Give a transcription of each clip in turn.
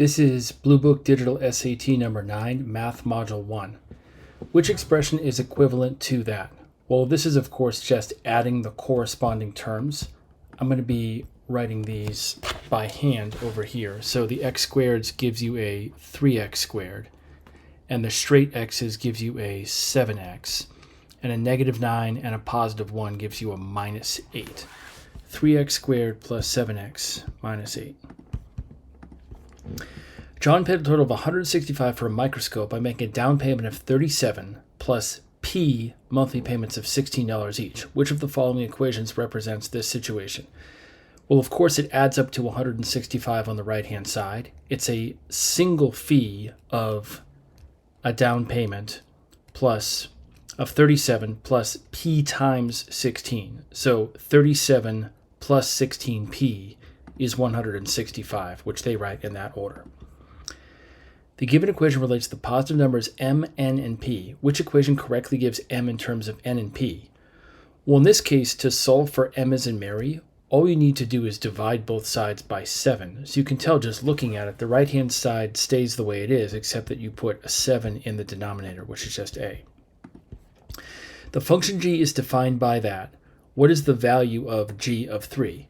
This is Bluebook Digital SAT number 9, Math Module 1. Which expression is equivalent to that? Well, this is of course just adding the corresponding terms. I'm going to be writing these by hand over here. So the x squared gives you a 3x squared, and the straight x's gives you a 7x, and a negative 9 and a positive 1 gives you a minus 8. 3x squared plus 7x minus 8. John paid a total of $165 for a microscope by making a down payment of $37 plus P monthly payments of $16 each. Which of the following equations represents this situation? Well, of course, it adds up to $165 on the right-hand side. It's a single fee of a down payment plus of 37 plus P times 16. So 37 plus 16P is 165, which they write in that order. The given equation relates the positive numbers m, n, and p. Which equation correctly gives m in terms of n and p? Well, in this case, to solve for m as in Mary, all you need to do is divide both sides by 7. So you can tell just looking at it, the right-hand side stays the way it is, except that you put a 7 in the denominator, which is just a. The function g is defined by that. What is the value of g of 3?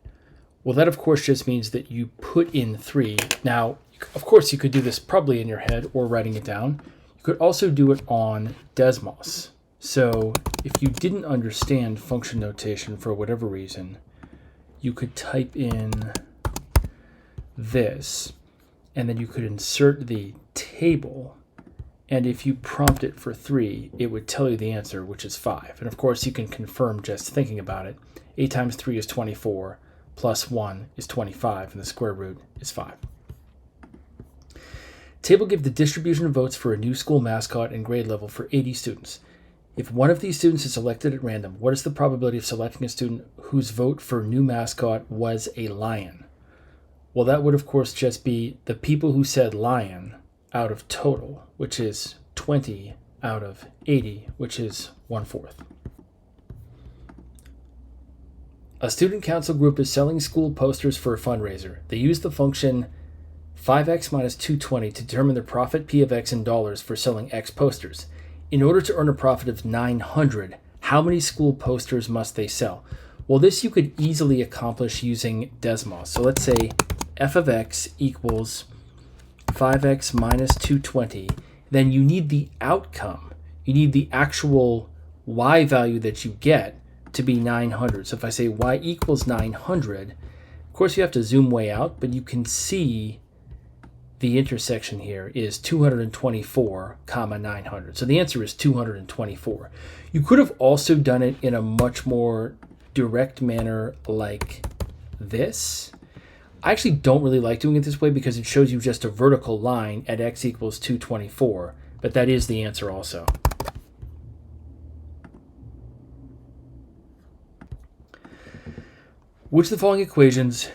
Well, that of course just means that you put in 3. Now, of course, you could do this probably in your head or writing it down. You could also do it on Desmos. So if you didn't understand function notation for whatever reason, you could type in this, and then you could insert the table. And if you prompt it for 3, it would tell you the answer, which is 5. And of course, you can confirm just thinking about it. 8 times 3 is 24, plus 1 is 25, and the square root is 5. Table give the distribution of votes for a new school mascot and grade level for 80 students. If one of these students is selected at random, what is the probability of selecting a student whose vote for new mascot was a lion? Well, that would of course just be the people who said lion out of total, which is 20 out of 80, which is 1/4. A student council group is selling school posters for a fundraiser. They use the function 5x minus 220 to determine the profit P of x in dollars for selling x posters. In order to earn a profit of 900, how many school posters must they sell? Well, this you could easily accomplish using Desmos. So let's say f of x equals 5x minus 220. Then you need the outcome. You need the actual y value that you get to be 900. So if I say y equals 900, of course you have to zoom way out, but you can see the intersection here is 224, 900. So the answer is 224. You could have also done it in a much more direct manner like this. I actually don't really like doing it this way because it shows you just a vertical line at x equals 224, but that is the answer also. Which of the following equations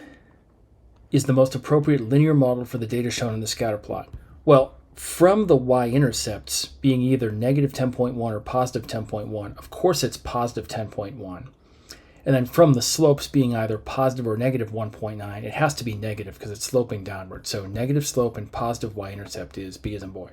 is the most appropriate linear model for the data shown in the scatter plot? Well, from the y-intercepts being either negative 10.1 or positive 10.1, of course it's positive 10.1. And then from the slopes being either positive or negative 1.9, it has to be negative because it's sloping downward. So negative slope and positive y-intercept is B as in boy.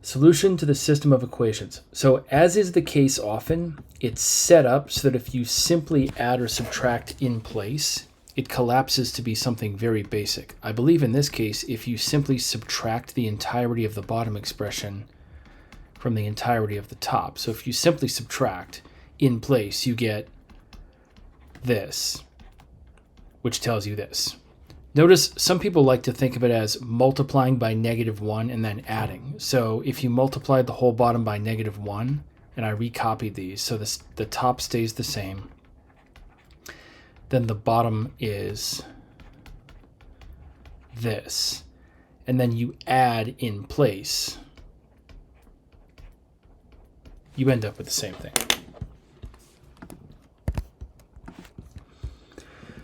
Solution to the system of equations. So as is the case often, it's set up so that if you simply add or subtract in place, it collapses to be something very basic. I believe in this case, if you simply subtract the entirety of the bottom expression from the entirety of the top. So if you simply subtract in place, you get this, which tells you this. Notice some people like to think of it as multiplying by -1 and then adding. So if you multiply the whole bottom by -1, and I recopied these, so the top stays the same, then the bottom is this. And then you add in place, you end up with the same thing.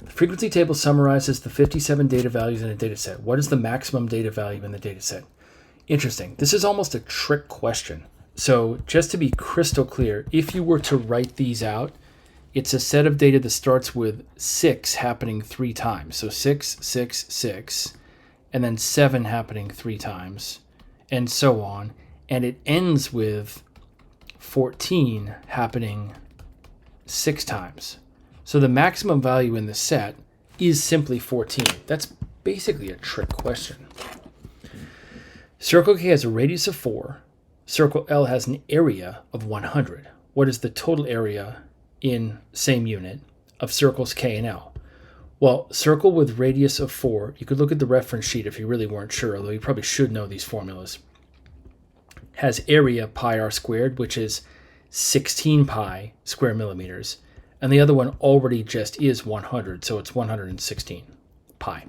The frequency table summarizes the 57 data values in a data set. What is the maximum data value in the data set? Interesting. This is almost a trick question. So just to be crystal clear, if you were to write these out, it's a set of data that starts with 6 happening 3 times. So 6, 6, 6. and then 7 happening 3 times, and so on. And it ends with 14 happening 6 times. So the maximum value in the set is simply 14. That's basically a trick question. Circle K has a radius of 4. Circle L has an area of 100. What is the total area in same unit of circles K and L? Well, circle with radius of 4, you could look at the reference sheet if you really weren't sure, although you probably should know these formulas, has area pi r squared, which is 16 pi square millimeters, and the other one already just is 100, so it's 116 pi.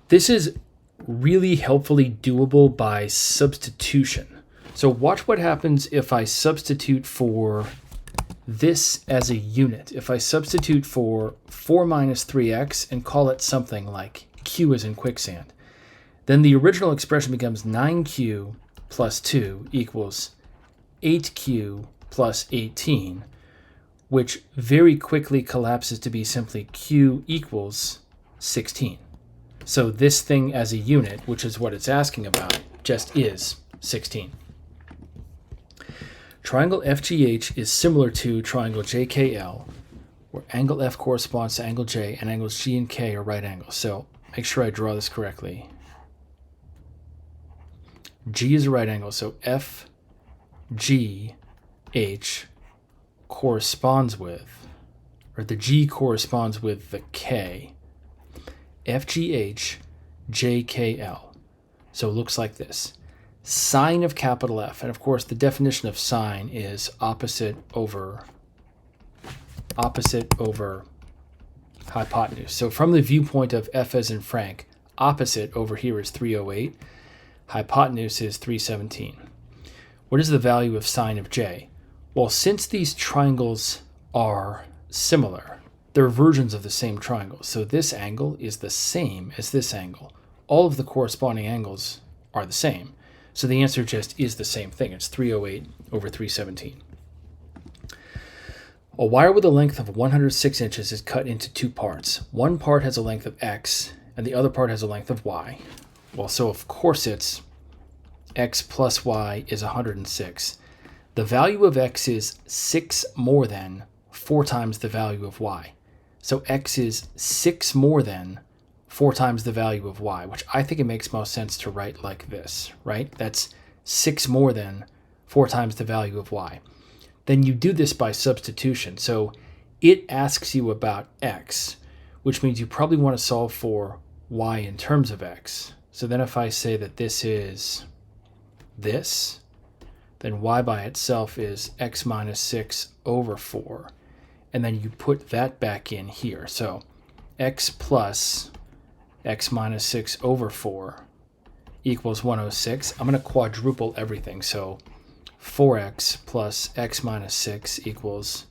This is really helpfully doable by substitution. So watch what happens if I substitute for this as a unit. If I substitute for 4 minus 3x and call it something like q as in quicksand, then the original expression becomes 9q plus 2 equals 8q plus 18, which very quickly collapses to be simply q equals 16. So this thing as a unit, which is what it's asking about, just is 16. Triangle FGH is similar to triangle JKL, where angle F corresponds to angle J, and angles G and K are right angles. So make sure I draw this correctly. G is a right angle, so FGH corresponds with, or the G corresponds with the K. FGH JKL. So it looks like this. Sine of capital F, and of course the definition of sine is opposite over hypotenuse. So from the viewpoint of F as in Frank, opposite over here is 308, hypotenuse is 317. What is the value of sine of J? Well, since these triangles are similar, they're versions of the same triangle, so this angle is the same as this angle. All of the corresponding angles are the same. So the answer just is the same thing. It's 308 over 317. A wire with a length of 106 inches is cut into 2 parts. One part has a length of x, and the other part has a length of y. Well, so of course it's x plus y is 106. The value of x is 6 more than 4 times the value of y. So x is 6 more than 4 times the value of y, which I think it makes most sense to write like this, right? That's 6 more than 4 times the value of y. Then you do this by substitution. So it asks you about x, which means you probably want to solve for y in terms of x. So then if I say that this is this, then y by itself is x minus 6 over 4. And then you put that back in here. So x plus x minus 6 over 4 equals 106. I'm going to quadruple everything. So 4x plus x minus 6 equals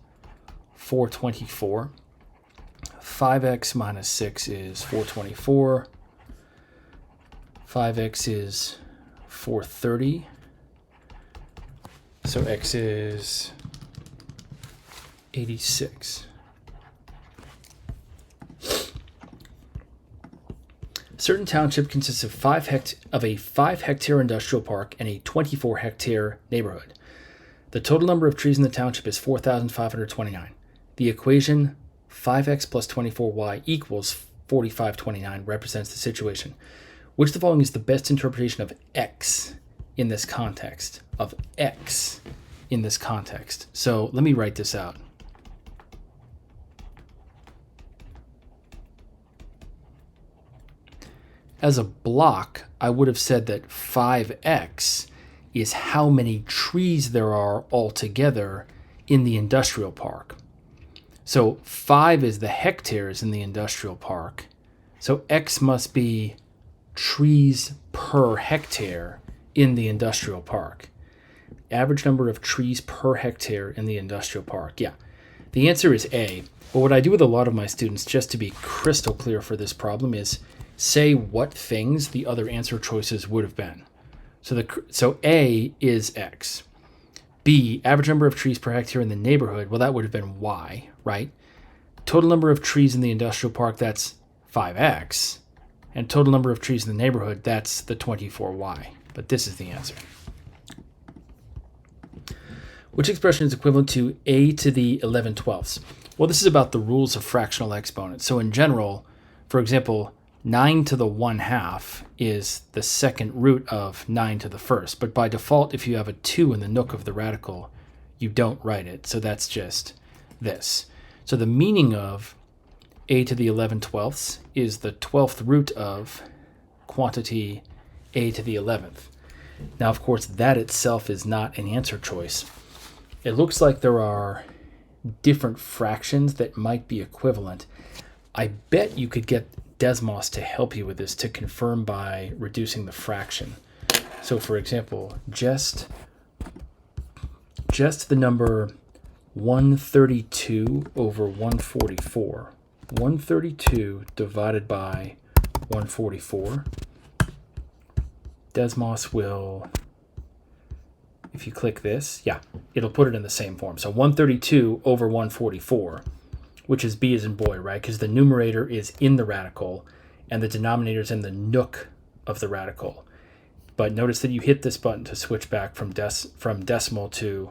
424. 5x minus 6 is 424. 5x is 430. So x is 86. A certain township consists of a 5-hectare industrial park and a 24-hectare neighborhood. The total number of trees in the township is 4,529. The equation 5x plus 24y equals 4529 represents the situation. Which of the following is the best interpretation of x in this context? So let me write this out. As a block, I would have said that 5x is how many trees there are altogether in the industrial park. So 5 is the hectares in the industrial park. So x must be trees per hectare in the industrial park. Average number of trees per hectare in the industrial park. Yeah, the answer is A. But what I do with a lot of my students, just to be crystal clear for this problem, is say what things the other answer choices would have been. So A is X. B, average number of trees per hectare in the neighborhood, well, that would have been Y, right? Total number of trees in the industrial park, that's 5X. And total number of trees in the neighborhood, that's the 24y. But this is the answer. Which expression is equivalent to a to the 11/12? Well, this is about the rules of fractional exponents. So in general, for example, 9 to the 1/2 is the second root of 9 to the first. But by default, if you have a 2 in the nook of the radical, you don't write it. So that's just this. So the meaning of a to the 11/12 is the 12th root of quantity a to the 11th. Now, of course, that itself is not an answer choice. It looks like there are different fractions that might be equivalent. I bet you could get Desmos to help you with this to confirm by reducing the fraction. So for example, just the number 132 over 144. 132 divided by 144. Desmos will, if you click this, yeah, it'll put it in the same form. So 132 over 144, which is B as in boy, right? Because the numerator is in the radical and the denominator is in the nook of the radical. But notice that you hit this button to switch back from decimal to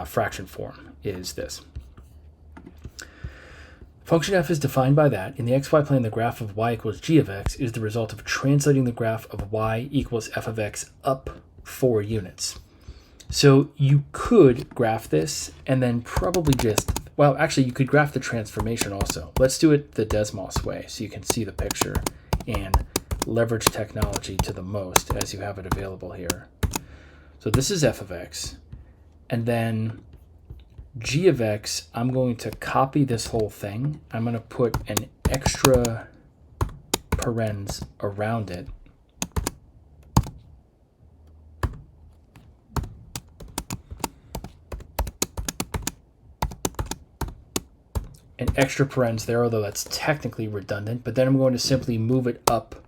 fraction form is this. Function f is defined by that. In the xy plane, the graph of y equals g of x is the result of translating the graph of y equals f of x up 4 units. So you could graph this and then probably just, well, actually you could graph the transformation also. Let's do it the Desmos way so you can see the picture and leverage technology to the most as you have it available here. So this is f of x. And then g of x, I'm going to copy this whole thing. I'm going to put an extra parens around it. An extra parens there, although that's technically redundant. But then I'm going to simply move it up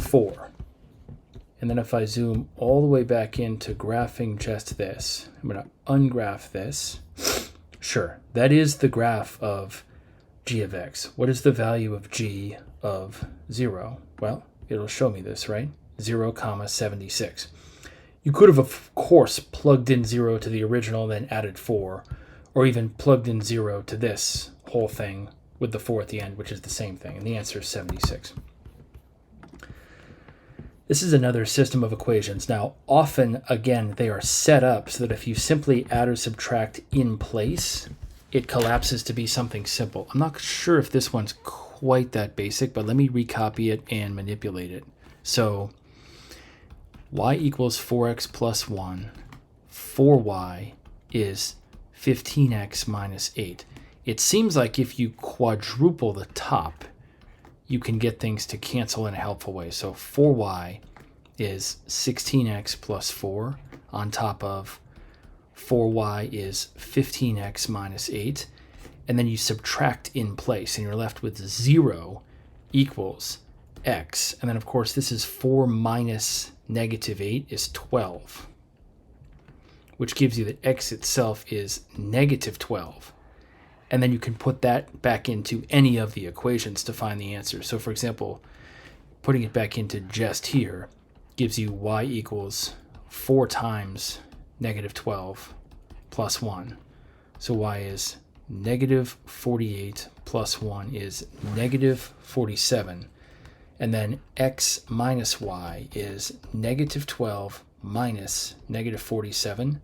4. And then if I zoom all the way back into graphing just this, I'm going to ungraph this. Sure, that is the graph of g of x. What is the value of g of 0? Well, it'll show me this, right? 0, 76. You could have, of course, plugged in 0 to the original and then added 4, or even plugged in 0 to this whole thing with the 4 at the end, which is the same thing. And the answer is 76. This is another system of equations. Now, often, again, they are set up so that if you simply add or subtract in place, it collapses to be something simple. I'm not sure if this one's quite that basic, but let me recopy it and manipulate it. So y equals 4x plus 1. 4y is 15x minus 8. It seems like if you quadruple the top, you can get things to cancel in a helpful way. So 4y is 16x plus 4 on top of 4y is 15x minus 8. And then you subtract in place and you're left with 0 equals x. And then, of course, this is 4 minus negative 8 is 12, which gives you that x itself is negative 12. And then you can put that back into any of the equations to find the answer. So, for example, putting it back into just here gives you y equals 4 times negative 12 plus 1. So y is negative 48 plus 1 is negative 47. And then x minus y is negative 12 minus negative 47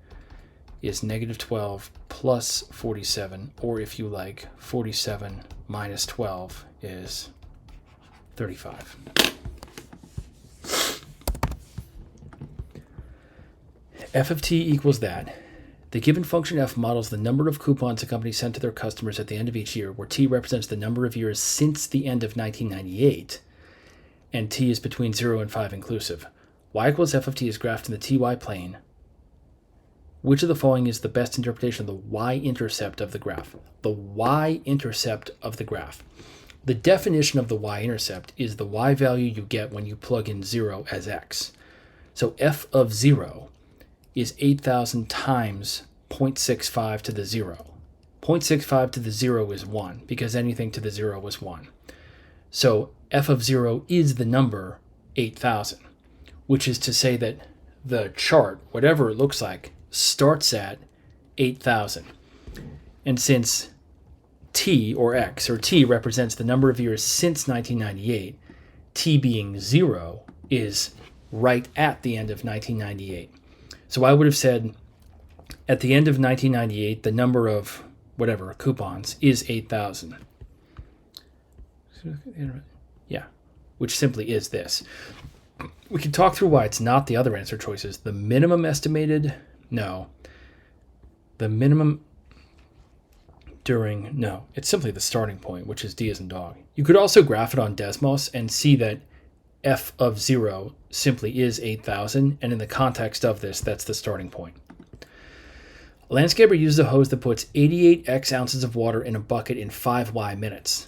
is negative 12 plus 47, or if you like, 47 minus 12 is 35. F of t equals that. The given function f models the number of coupons a company sent to their customers at the end of each year, where t represents the number of years since the end of 1998, and t is between 0 and 5 inclusive. Y equals f of t is graphed in the ty plane. Which of the following is the best interpretation of the y-intercept of the graph? The y-intercept of the graph. The definition of the y-intercept is the y value you get when you plug in 0 as x. So f of 0 is 8,000 times 0.65 to the 0. 0.65 to the 0 is 1, because anything to the 0 is 1. So f of 0 is the number 8,000, which is to say that the chart, whatever it looks like, starts at 8,000. And since t, or x, or t represents the number of years since 1998, t being 0 is right at the end of 1998. So I would have said at the end of 1998, the number of whatever coupons is 8,000. Yeah, which simply is this. We can talk through why it's not the other answer choices. The minimum estimated, no. The minimum during, no. It's simply the starting point, which is D as in dog. You could also graph it on Desmos and see that f of 0 simply is 8,000, and in the context of this, that's the starting point. A landscaper uses a hose that puts 88x ounces of water in a bucket in 5y minutes.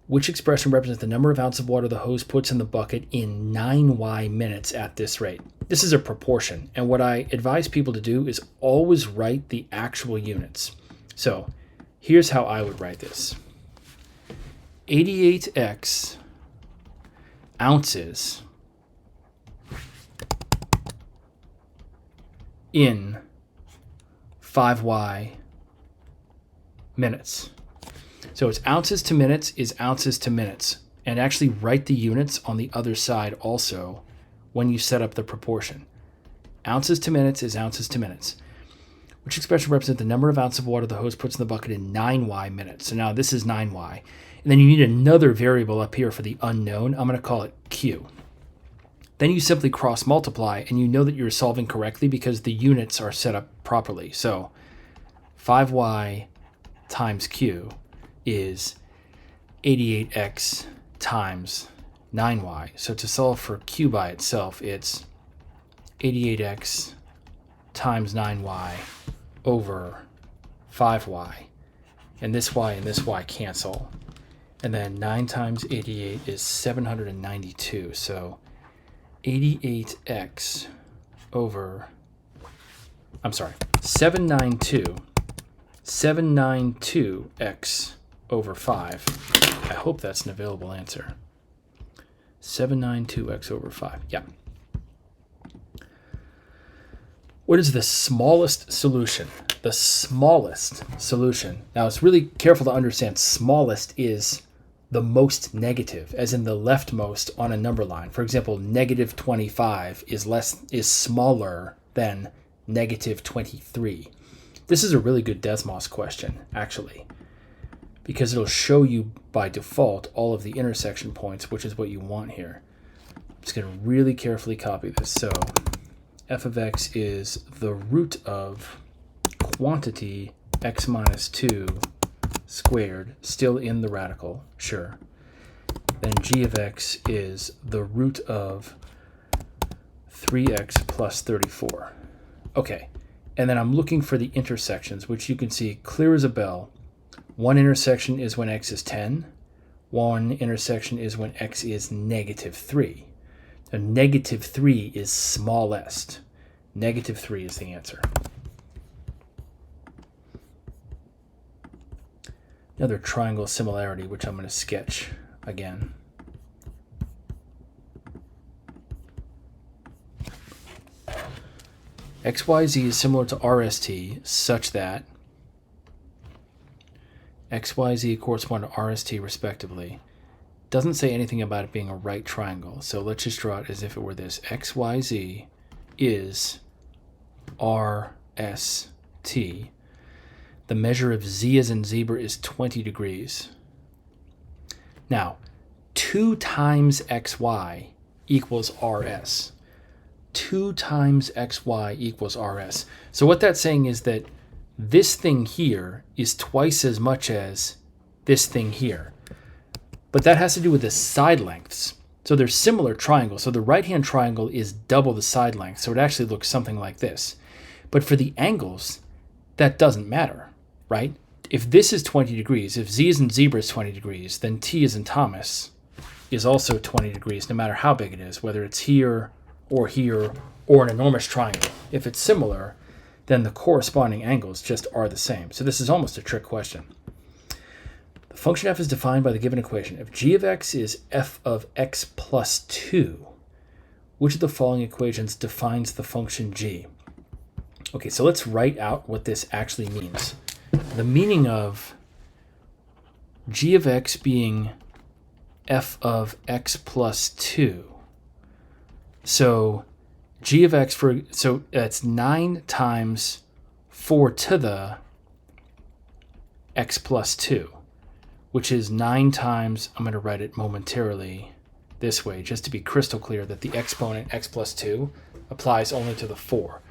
Which expression represents the number of ounces of water the hose puts in the bucket in 9y minutes at this rate? This is a proportion, and what I advise people to do is always write the actual units. So here's how I would write this. 88x ounces in 5y minutes. So it's ounces to minutes is ounces to minutes. And actually write the units on the other side also when you set up the proportion. Ounces to minutes is ounces to minutes. Which expression represents the number of ounces of water the hose puts in the bucket in 9y minutes. So now this is 9y. And then you need another variable up here for the unknown. I'm going to call it Q. Then you simply cross multiply, and you know that you're solving correctly because the units are set up properly. So 5y times Q is 88x times 9y. So to solve for Q by itself, it's 88x times 9y over 5y. And this y cancel. And then 9 times 88 is 792. So 88x over, 792x over 5. I hope that's an available answer. 792x over 5. Yeah. What is the smallest solution? The smallest solution. Now, it's really careful to understand smallest is the most negative, as in the leftmost on a number line. For example, negative 25 is smaller than negative 23. This is a really good Desmos question, actually, because it'll show you by default all of the intersection points, which is what you want here. I'm just going to really carefully copy this. So f of x is the root of quantity x minus 2 squared, still in the radical, sure. Then g of x is the root of 3x plus 34. Okay, and then I'm looking for the intersections, which you can see clear as a bell. One intersection is when x is 10. One intersection is when x is negative 3. So negative 3 is smallest. Negative 3 is the answer. Another triangle similarity, which I'm going to sketch again. XYZ is similar to RST such that XYZ correspond to RST respectively. Doesn't say anything about it being a right triangle, so let's just draw it as if it were this. XYZ is RST. The measure of Z as in zebra is 20 degrees. Now, 2 times XY equals RS. 2 times XY equals RS. So what that's saying is that this thing here is twice as much as this thing here. But that has to do with the side lengths. So they're similar triangles. So the right-hand triangle is double the side length. So it actually looks something like this. But for the angles, that doesn't matter, right? If this is 20 degrees, if Z is in zebra is 20 degrees, then T as in Thomas is also 20 degrees, no matter how big it is, whether it's here or an enormous triangle. If it's similar, then the corresponding angles just are the same. So this is almost a trick question. The function f is defined by the given equation. If g of x is f of x plus 2, which of the following equations defines the function g? Okay, so let's write out what this actually means. The meaning of g of x being f of x plus 2. So g of x, so that's 9 times 4 to the x plus 2, which is 9 times, I'm going to write it momentarily this way, just to be crystal clear that the exponent x plus 2 applies only to the 4.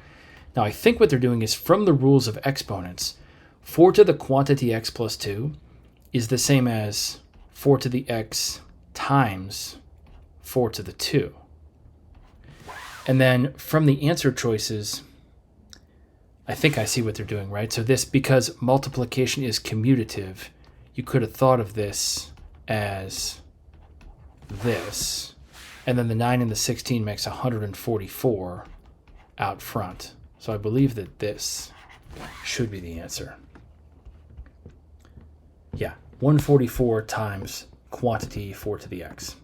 Now, I think what they're doing is, from the rules of exponents, 4 to the quantity x plus 2 is the same as 4 to the x times 4 to the 2. And then from the answer choices, I think I see what they're doing, right? So this, because multiplication is commutative, you could have thought of this as this. And then the 9 and the 16 makes 144 out front. So I believe that this should be the answer. Yeah, 144 times quantity 4 to the x.